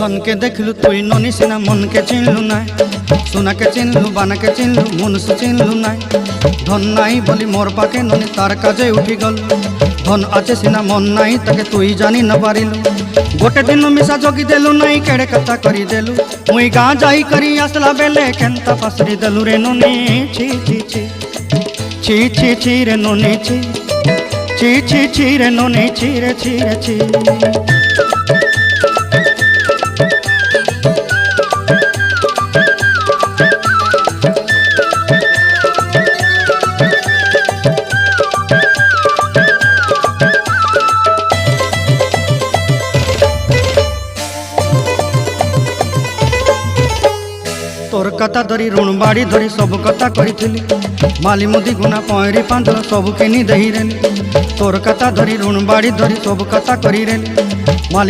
धन के देखलु तुई ननी सिना मन के चिन्हलु ना सोना के चिन्हलु बाना के चिन्हलु मनुष्य चिन्हलु ना धन नाई बोली मोर पाके ननी तार काजे उठी गल धन आचे सिना मन नाई ताके तुई जानी न पारिलु गोटे दिन मिसा जगी देलु नाई केड़े कथा करी देलु मुई गाँ जाई करी आसला बेले केंता फासरी देलु रे ननी छी छी छी छी छी छी रे ननी छी छी छी छी रे ननी छी रे छी रे छी। तोर कथा धरी ऋण बाड़ी धरी सब कथा करी माली मुदी गुना पहरी पांदर सब किनी दही रेली तोर कथा धरी ऋण बाड़ी धरी सब कथा करी रेली।